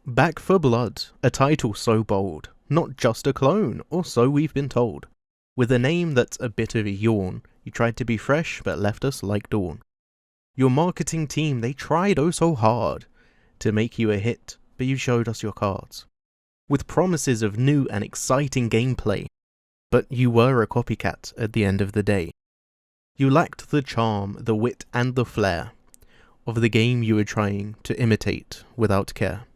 Back for Blood, a title so bold, not just a clone, or so we've been told. With a name that's a bit of a yawn, you tried to be fresh but left us like dawn. Your marketing team, they tried oh so hard to make you a hit, but you showed us your cards. With promises of new and exciting gameplay, but you were a copycat at the end of the day. You lacked the charm, the wit and the flair of the game you were trying to imitate without care.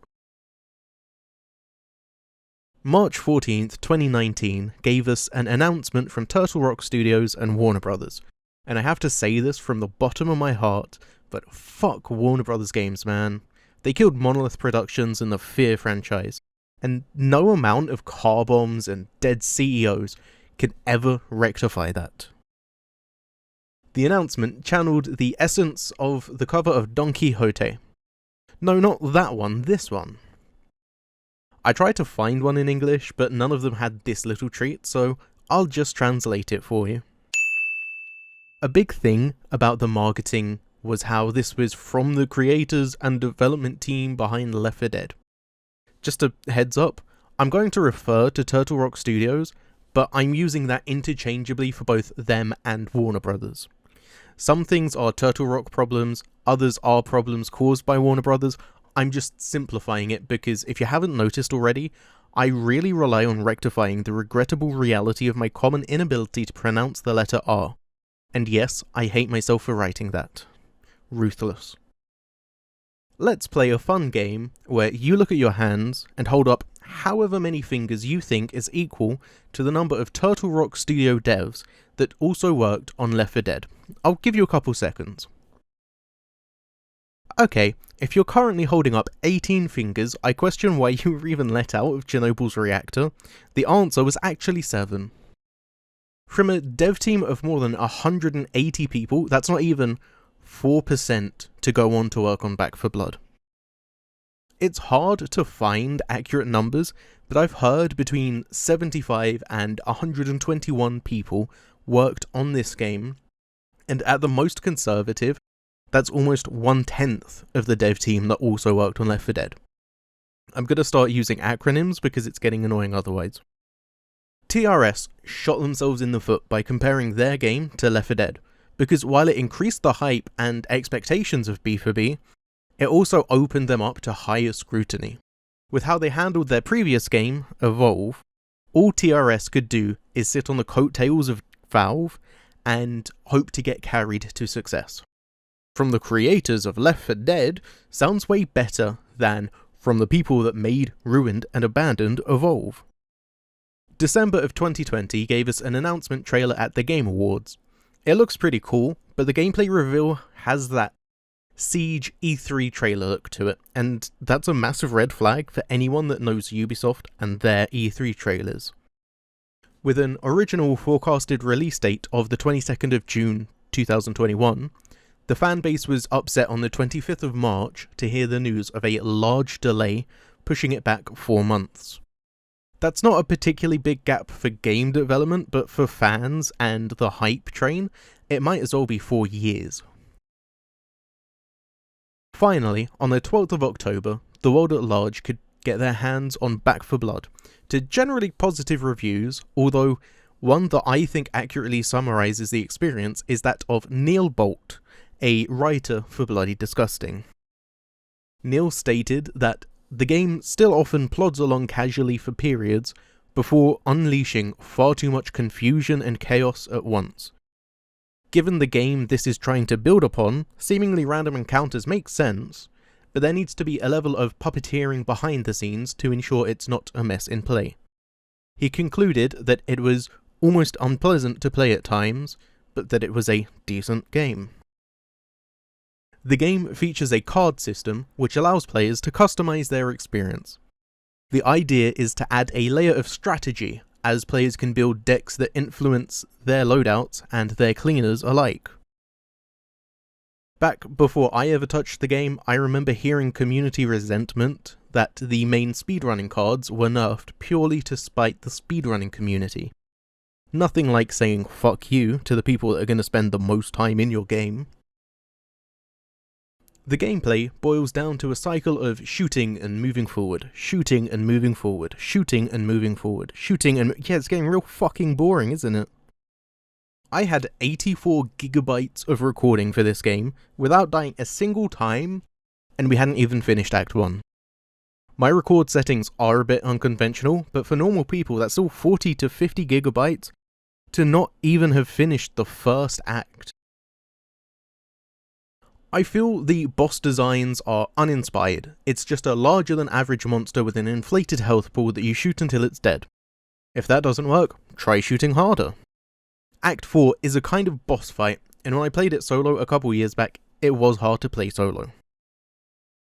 March 14th, 2019 gave us an announcement from Turtle Rock Studios and Warner Brothers. And I have to say this from the bottom of my heart, but fuck Warner Brothers games, man. They killed Monolith Productions and the Fear franchise, and no amount of car bombs and dead CEOs can ever rectify that. The announcement channeled the essence of the cover of Don Quixote. No, not that one, this one. I tried to find one in English, but none of them had this little treat, so I'll just translate it for you. A big thing about the marketing was how this was from the creators and development team behind Left 4 Dead. Just a heads up, I'm going to refer to Turtle Rock Studios, but I'm using that interchangeably for both them and Warner Brothers. Some things are Turtle Rock problems, others are problems caused by Warner Brothers. I'm just simplifying it because if you haven't noticed already, I really rely on rectifying the regrettable reality of my common inability to pronounce the letter R. And yes, I hate myself for writing that. Ruthless. Let's play a fun game where you look at your hands and hold up however many fingers you think is equal to the number of Turtle Rock Studio devs that also worked on Left 4 Dead. I'll give you a couple seconds. Okay, if you're currently holding up 18 fingers, I question why you were even let out of Chernobyl's reactor. The answer was actually 7. From a dev team of more than 180 people, that's not even 4% to go on to work on Back 4 Blood. It's hard to find accurate numbers, but I've heard between 75 and 121 people worked on this game, and at the most conservative, that's almost 1/10 of the dev team that also worked on Left 4 Dead. I'm going to start using acronyms because it's getting annoying otherwise. TRS shot themselves in the foot by comparing their game to Left 4 Dead, because while it increased the hype and expectations of B4B, it also opened them up to higher scrutiny. With how they handled their previous game, Evolve, all TRS could do is sit on the coattails of Valve and hope to get carried to success. From the creators of Left 4 Dead sounds way better than from the people that made, ruined, and abandoned Evolve. December of 2020 gave us an announcement trailer at the Game Awards. It looks pretty cool, but the gameplay reveal has that Siege E3 trailer look to it, and that's a massive red flag for anyone that knows Ubisoft and their E3 trailers. With an original forecasted release date of the 22nd of June 2021, the fanbase was upset on the 25th of March to hear the news of a large delay, pushing it back 4 months. That's not a particularly big gap for game development, but for fans and the hype train, it might as well be 4 years. Finally, on the 12th of October, the world at large could get their hands on Back 4 Blood, to generally positive reviews, although one that I think accurately summarises the experience is that of Neil Bolt, a writer for Bloody Disgusting. Neil stated that the game still often plods along casually for periods before unleashing far too much confusion and chaos at once. Given the game this is trying to build upon, seemingly random encounters make sense, but there needs to be a level of puppeteering behind the scenes to ensure it's not a mess in play. He concluded that it was almost unpleasant to play at times, but that it was a decent game. The game features a card system which allows players to customize their experience. The idea is to add a layer of strategy, as players can build decks that influence their loadouts and their cleaners alike. Back before I ever touched the game, I remember hearing community resentment that the main speedrunning cards were nerfed purely to spite the speedrunning community. Nothing like saying fuck you to the people that are going to spend the most time in your game. The gameplay boils down to a cycle of shooting and moving forward, shooting and moving forward, shooting and moving forward, shooting and... yeah, it's getting real fucking boring, isn't it? I had 84 gigabytes of recording for this game without dying a single time, and we hadn't even finished Act 1. My record settings are a bit unconventional, but for normal people that's still 40 to 50 gigabytes to not even have finished the first act. I feel the boss designs are uninspired. It's just a larger than average monster with an inflated health pool that you shoot until it's dead. If that doesn't work, try shooting harder. Act 4 is a kind of boss fight, and when I played it solo a couple years back, it was hard to play solo.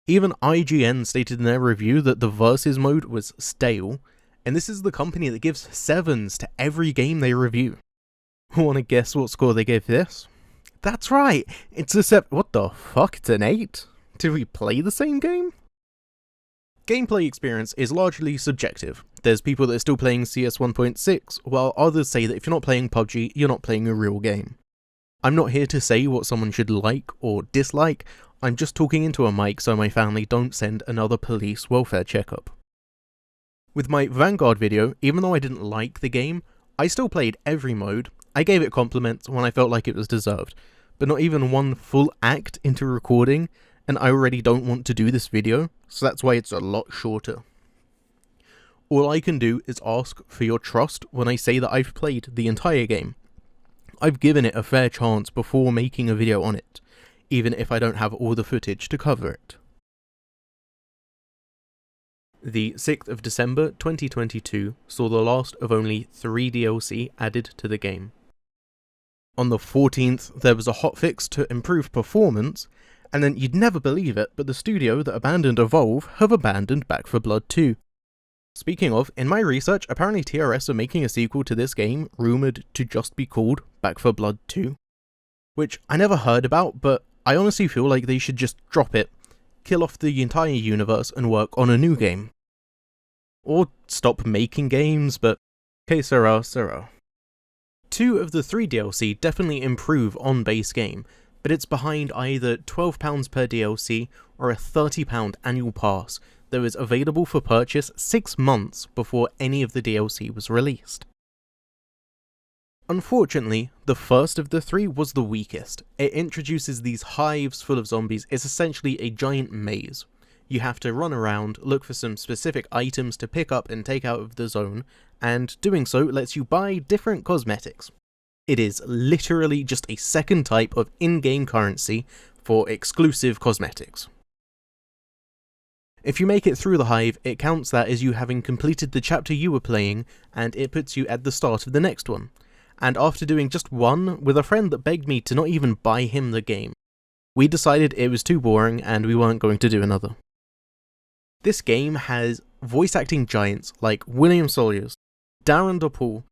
Even IGN stated in their review that the Versus mode was stale, and this is the company that gives 7s to every game they review. Wanna guess what score they gave this? That's right, it's a 7. What the fuck, it's an 8? Did we play the same game? Gameplay experience is largely subjective. There's people that are still playing CS 1.6, while others say that if you're not playing PUBG, you're not playing a real game. I'm not here to say what someone should like or dislike, I'm just talking into a mic so my family don't send another police welfare checkup. With my Vanguard video, even though I didn't like the game, I still played every mode. I gave it compliments when I felt like it was deserved, but not even one full act into recording, and I already don't want to do this video, so that's why it's a lot shorter. All I can do is ask for your trust when I say that I've played the entire game. I've given it a fair chance before making a video on it, even if I don't have all the footage to cover it. The 6th of December 2022 saw the last of only 3 DLC added to the game. On the 14th, there was a hotfix to improve performance, and then you'd never believe it, but the studio that abandoned Evolve have abandoned Back 4 Blood 2. Speaking of, in my research, apparently TRS are making a sequel to this game, rumoured to just be called Back 4 Blood 2. Which I never heard about, but I honestly feel like they should just drop it, kill off the entire universe and work on a new game. Or stop making games, but que sera, sera. 2 of the 3 DLC definitely improve on base game, but it's behind either £12 per DLC or a £30 annual pass that was available for purchase 6 months before any of the DLC was released. Unfortunately, the first of the 3 was the weakest. It introduces these hives full of zombies. It's essentially a giant maze. You have to run around, look for some specific items to pick up and take out of the zone, and doing so lets you buy different cosmetics. It is literally just a second type of in-game currency for exclusive cosmetics. If you make it through the hive, it counts that as you having completed the chapter you were playing, and it puts you at the start of the next one. And after doing just one, with a friend that begged me to not even buy him the game, we decided it was too boring and we weren't going to do another. This game has voice acting giants like William Sawyers, Darren DePaul,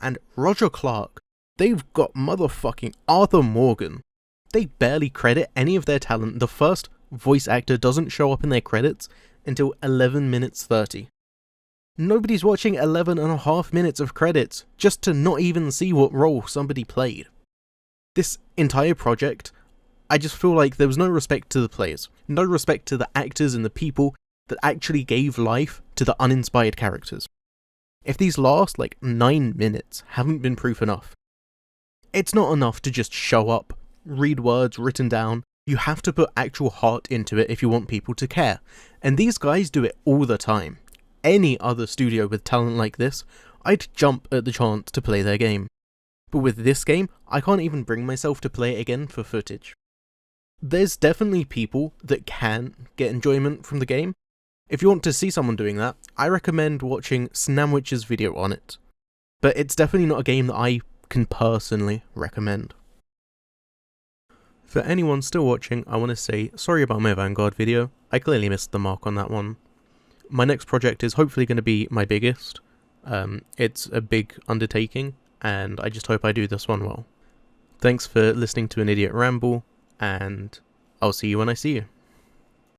and Roger Clark. They've got motherfucking Arthur Morgan. They barely credit any of their talent. The first voice actor doesn't show up in their credits until 11 minutes 30. Nobody's watching 11.5 minutes of credits just to not even see what role somebody played. This entire project, I just feel like there was no respect to the players, no respect to the actors and the people that actually gave life to the uninspired characters. If these last, 9 minutes haven't been proof enough, it's not enough to just show up, read words written down. You have to put actual heart into it if you want people to care, and these guys do it all the time. Any other studio with talent like this, I'd jump at the chance to play their game. But with this game, I can't even bring myself to play it again for footage. There's definitely people that can get enjoyment from the game. If you want to see someone doing that, I recommend watching Snamwich's video on it. But it's definitely not a game that I can personally recommend. For anyone still watching, I want to say sorry about my Vanguard video. I clearly missed the mark on that one. My next project is hopefully going to be my biggest. It's a big undertaking, and I just hope I do this one well. Thanks for listening to an idiot ramble, and I'll see you when I see you.